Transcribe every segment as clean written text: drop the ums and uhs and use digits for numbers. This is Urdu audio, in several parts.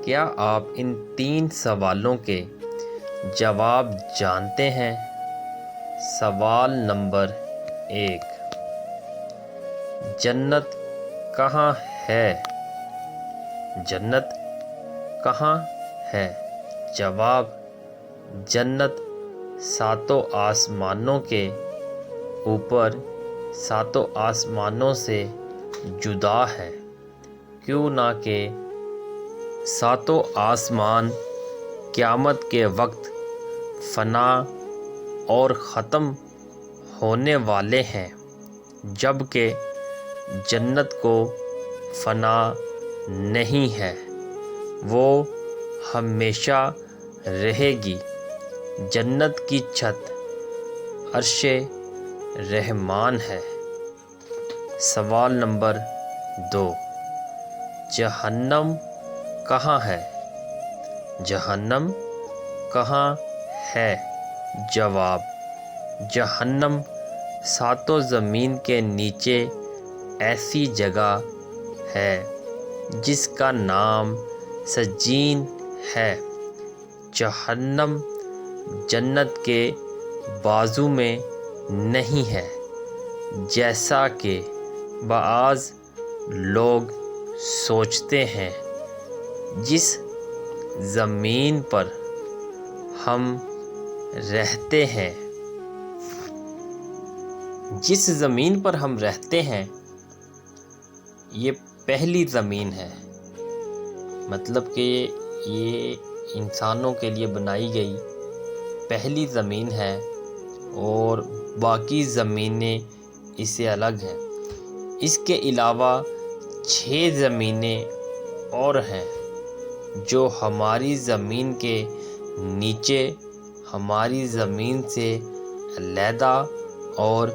کیا آپ ان 3 سوالوں کے جواب جانتے ہیں؟ سوال نمبر 1، جنت کہاں ہے؟ جنت کہاں ہے؟ جواب، جنت 7 آسمانوں کے اوپر 7 آسمانوں سے جدا ہے، کیوں نہ کہ 7 آسمان قیامت کے وقت فنا اور ختم ہونے والے ہیں، جبکہ جنت کو فنا نہیں ہے، وہ ہمیشہ رہے گی۔ جنت کی چھت عرش رحمان ہے۔ سوال نمبر 2، جہنم کہاں ہے؟ جہنم کہاں ہے؟ جواب، جہنم 7 زمین کے نیچے ایسی جگہ ہے جس کا نام سجین ہے۔ جہنم جنت کے بازو میں نہیں ہے، جیسا کہ بعض لوگ سوچتے ہیں۔ جس زمین پر ہم رہتے ہیں یہ پہلی زمین ہے، مطلب کہ یہ انسانوں کے لیے بنائی گئی پہلی زمین ہے، اور باقی زمینیں اس سے الگ ہیں۔ اس کے علاوہ 6 زمینیں اور ہیں جو ہماری زمین کے نیچے ہماری زمین سے علیحدہ اور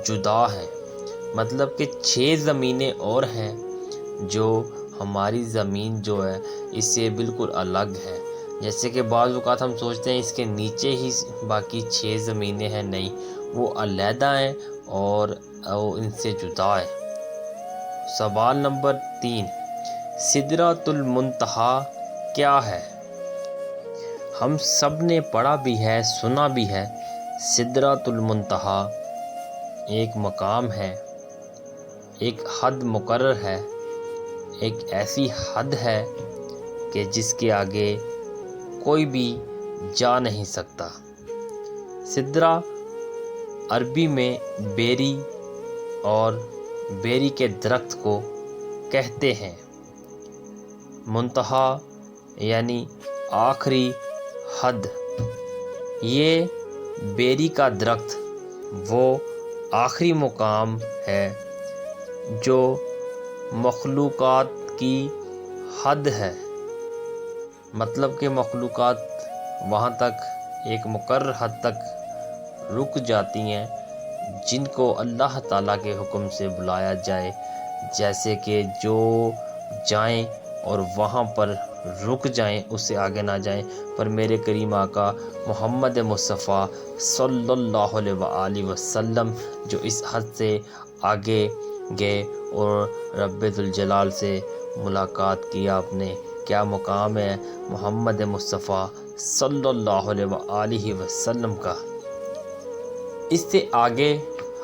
جدا ہیں، مطلب کہ 6 زمینیں اور ہیں جو ہماری زمین جو ہے اس سے بالکل الگ ہے۔ جیسے کہ بعض اوقات ہم سوچتے ہیں اس کے نیچے ہی باقی 6 زمینیں ہیں، نہیں، وہ علیحدہ ہیں اور ان سے جدا ہے۔ سوال نمبر 3، سدرۃ المنتہا کیا ہے؟ ہم سب نے پڑھا بھی ہے، سنا بھی ہے۔ سدرۃ المنتہا ایک مقام ہے، ایک حد مقرر ہے، ایک ایسی حد ہے کہ جس کے آگے کوئی بھی جا نہیں سکتا۔ سدرہ عربی میں بیری اور بیری کے درخت کو کہتے ہیں۔ منتہا یعنی آخری حد۔ یہ بیری کا درخت وہ آخری مقام ہے جو مخلوقات کی حد ہے، مطلب کہ مخلوقات وہاں تک ایک مقرر حد تک رک جاتی ہیں جن کو اللہ تعالیٰ کے حکم سے بلایا جائے، جیسے کہ جو جائیں اور وہاں پر رک جائیں، اس سے آگے نہ جائیں۔ پر میرے کریم آقا محمد مصطفیٰ صلی اللہ علیہ وآلہ وسلم جو اس حد سے آگے گئے اور رب ذوالجلال سے ملاقات کی آپ نے، کیا مقام ہے محمد مصطفیٰ صلی اللہ علیہ وآلہ وسلم کا۔ اس سے آگے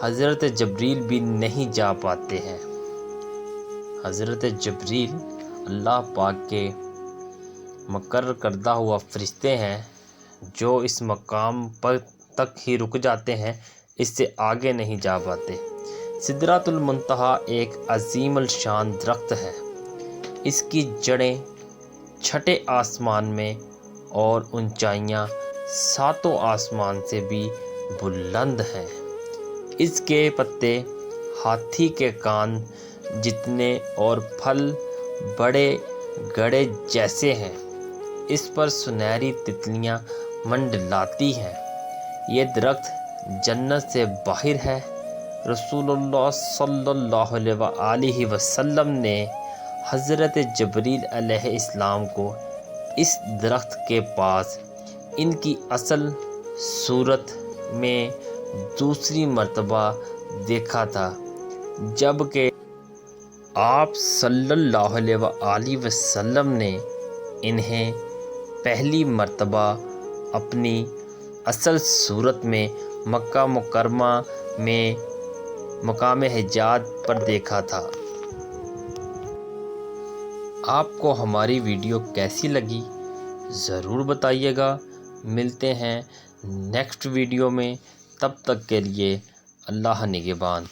حضرت جبریل بھی نہیں جا پاتے ہیں۔ حضرت جبریل اللہ پاک کے مقرر کردہ ہوا فرشتے ہیں جو اس مقام پر تک ہی رک جاتے ہیں، اس سے آگے نہیں جا پاتے۔ سدرۃ المنتہا ایک عظیم الشان درخت ہے۔ اس کی جڑیں 6 آسمان میں اور اونچائیاں 7 آسمان سے بھی بلند ہیں۔ اس کے پتے ہاتھی کے کان جتنے اور پھل بڑے گڑھے جیسے ہیں۔ اس پر سنہری تتلیاں منڈلاتی ہیں۔ یہ درخت جنت سے باہر ہے۔ رسول اللہ صلی اللہ علیہ وآلہ وسلم نے حضرت جبریل علیہ السلام کو اس درخت کے پاس ان کی اصل صورت میں دوسری مرتبہ دیکھا تھا، جبکہ آپ صلی اللہ علیہ وآلہ وسلم نے انہیں پہلی مرتبہ اپنی اصل صورت میں مکہ مکرمہ میں مقام حجاز پر دیکھا تھا۔ آپ کو ہماری ویڈیو کیسی لگی ضرور بتائیے گا۔ ملتے ہیں نیکسٹ ویڈیو میں، تب تک کے لیے اللہ نگہبان۔